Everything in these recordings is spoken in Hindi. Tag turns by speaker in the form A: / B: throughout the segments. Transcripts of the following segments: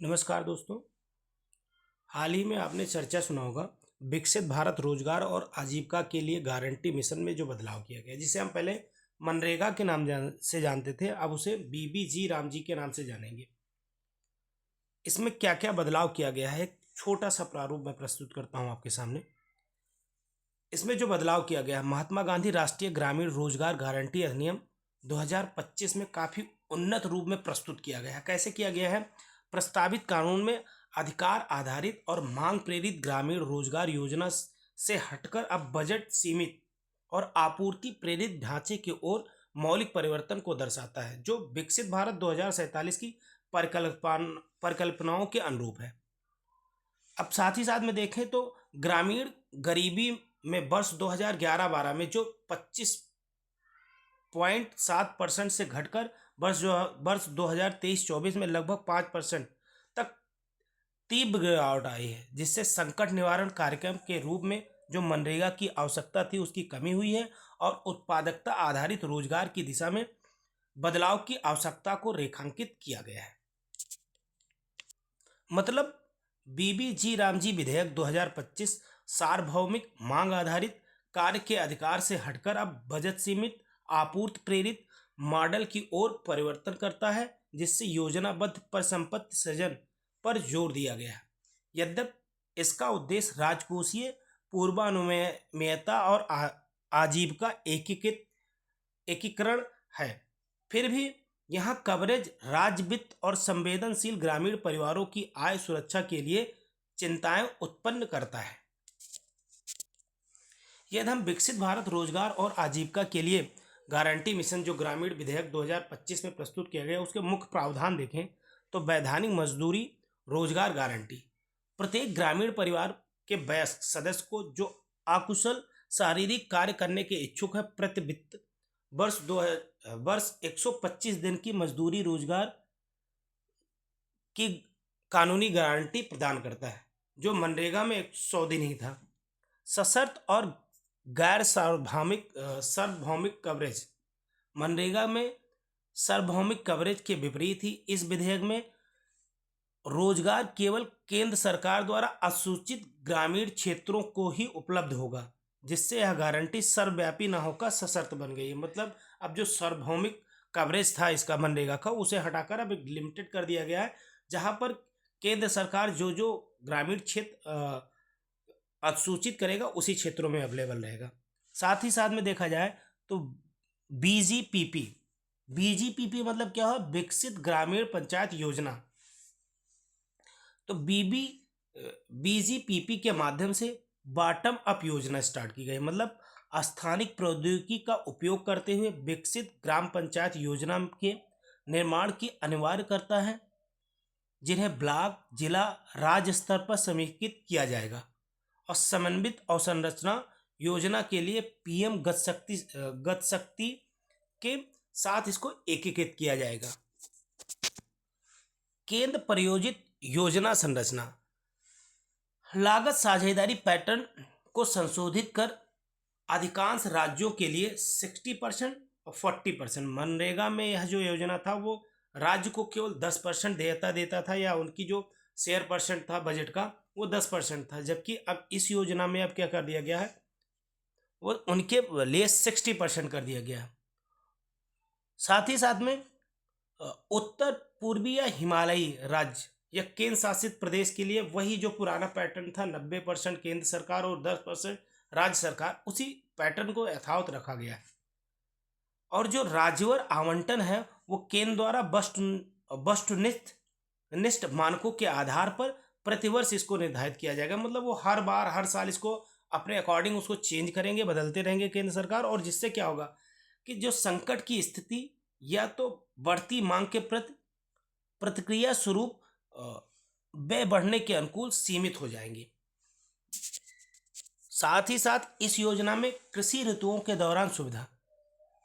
A: नमस्कार दोस्तों। हाल ही में आपने चर्चा सुना होगा विकसित भारत रोजगार और आजीविका के लिए गारंटी मिशन में जो बदलाव किया गया, जिसे हम पहले मनरेगा के नाम से जानते थे, अब उसे बीबीजी रामजी के नाम से जानेंगे। इसमें क्या क्या बदलाव किया गया है, एक छोटा सा प्रारूप मैं प्रस्तुत करता हूं आपके सामने। इसमें जो बदलाव किया गया है, महात्मा गांधी राष्ट्रीय ग्रामीण रोजगार गारंटी अधिनियम 2025 में काफी उन्नत रूप में प्रस्तुत किया गया है। कैसे किया गया है? प्रस्तावित कानून में अधिकार आधारित और मांग प्रेरित ग्रामीण रोजगार योजना से हटकर अब बजट सीमित और आपूर्ति प्रेरित ढांचे की ओर मौलिक परिवर्तन को दर्शाता है, जो विकसित भारत 2047 की परिकल्पनाओं के अनुरूप है। अब साथ ही साथ में देखें तो ग्रामीण गरीबी में वर्ष 2011-12 में जो 25.7% से घटकर वर्ष 2023-24 में लगभग 5% तक तीव्र गिरावट आई है, जिससे संकट निवारण कार्यक्रम के रूप में जो मनरेगा की आवश्यकता थी उसकी कमी हुई है और उत्पादकता आधारित रोजगार की दिशा में बदलाव की आवश्यकता को रेखांकित किया गया है। मतलब बीबीजी रामजी विधेयक 2025 सार्वभौमिक मांग आधारित कार्य के अधिकार से हटकर अब बजट सीमित आपूर्ति प्रेरित मॉडल की ओर परिवर्तन करता है, जिससे योजनाबद्ध परिसंपत्ति सृजन पर जोर दिया गया है। यद्यपि इसका उद्देश्य राजकोषीय पूर्वानुमेयता और आजीविका एकीकरण है, फिर भी यहाँ कवरेज राज्य वित्त और संवेदनशील ग्रामीण परिवारों की आय सुरक्षा के लिए चिंताएं उत्पन्न करता है। यदि हम विकसित भारत रोजगार और आजीविका के लिए गारंटी मिशन जो ग्रामीण विधेयक 2025 में प्रस्तुत किया गया, उसके मुख्य प्रावधान देखें तो वैधानिक मजदूरी रोजगार गारंटी प्रत्येक ग्रामीण परिवार के वयस्क सदस्य को जो अकुशल शारीरिक कार्य करने के इच्छुक है प्रति वित्त वर्ष 125 दिन की मजदूरी रोजगार की कानूनी गारंटी प्रदान करता है, जो मनरेगा में 100 दिन ही था। सशर्त और गैर सार्वभौमिक कवरेज मनरेगा में सार्वभौमिक कवरेज के विपरीत ही इस विधेयक में रोजगार केवल केंद्र सरकार द्वारा असूचित ग्रामीण क्षेत्रों को ही उपलब्ध होगा, जिससे यह गारंटी सर्वव्यापी न होकर सशर्त बन गई है। मतलब अब जो सार्वभौमिक कवरेज था इसका मनरेगा का, उसे हटाकर अब एक लिमिटेड कर दिया गया है, जहां पर केंद्र सरकार जो जो ग्रामीण क्षेत्र अधिसूचित करेगा उसी क्षेत्रों में अवेलेबल रहेगा। साथ ही साथ में देखा जाए तो बीजीपीपी मतलब क्या है? विकसित ग्रामीण पंचायत योजना। तो बीजीपीपी के माध्यम से बॉटम अप योजना स्टार्ट की गई, मतलब स्थानिक प्रौद्योगिकी का उपयोग करते हुए विकसित ग्राम पंचायत योजना के निर्माण की अनिवार्य करता है, जिन्हें ब्लॉक जिला राज्य स्तर पर समेकित किया जाएगा और समन्वित अवसंरचना योजना के लिए पीएम गतिशक्ति के साथ इसको एकीकृत किया जाएगा। केंद्र प्रायोजित योजना संरचना लागत साझेदारी पैटर्न को संशोधित कर अधिकांश राज्यों के लिए 60% और 40%। मनरेगा में यह जो योजना था वो राज्य को केवल 10% देता था, या उनकी जो शेयर परसेंट था बजट का वो 10% था, जबकि अब इस योजना में अब क्या कर दिया गया है, वो उनके लिए 60% कर दिया गया है। साथ ही साथ में उत्तर पूर्वी या हिमालयी राज्य या केंद्र शासित प्रदेश के लिए वही जो पुराना पैटर्न था, 90% केंद्र सरकार और 10% राज्य सरकार, उसी पैटर्न को यथावत रखा गया है। और जो राज्यवार आवंटन है वो केंद्र द्वारा वस्तुनिष्ठ मानकों के आधार पर प्रतिवर्ष इसको निर्धारित किया जाएगा। मतलब वो हर साल इसको अपने अकॉर्डिंग उसको चेंज करेंगे, बदलते रहेंगे केंद्र सरकार, और जिससे क्या होगा कि जो संकट की स्थिति या तो बढ़ती मांग के प्रति प्रतिक्रिया स्वरूप व्यय बढ़ने के अनुकूल सीमित हो जाएंगे। साथ ही साथ इस योजना में कृषि ऋतुओं के दौरान सुविधा।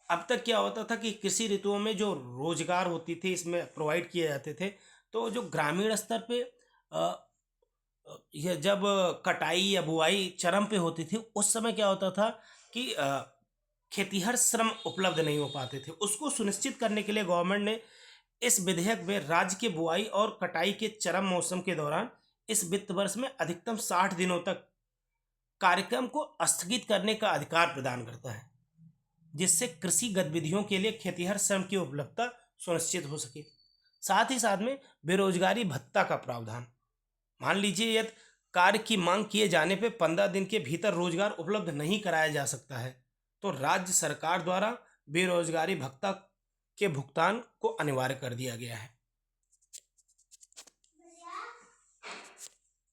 A: अब तक क्या होता था कि कृषि ऋतुओं में जो रोजगार होती थी इसमें प्रोवाइड किए जाते थे, तो जो ग्रामीण स्तर पे यह जब कटाई या बुआई चरम पे होती थी उस समय क्या होता था कि खेतीहर श्रम उपलब्ध नहीं हो पाते थे। उसको सुनिश्चित करने के लिए गवर्नमेंट ने इस विधेयक में राज्य के बुआई और कटाई के चरम मौसम के दौरान इस वित्त वर्ष में अधिकतम 60 दिनों तक कार्यक्रम को स्थगित करने का अधिकार प्रदान करता है, जिससे कृषि गतिविधियों के लिए खेतिहर श्रम की उपलब्धता सुनिश्चित हो सके। साथ ही साथ में बेरोजगारी भत्ता का प्रावधान। मान लीजिए यदि कार्य की मांग किए जाने पर 15 दिन के भीतर रोजगार उपलब्ध नहीं कराया जा सकता है, तो राज्य सरकार द्वारा बेरोजगारी भत्ता के भुगतान को अनिवार्य कर दिया गया है।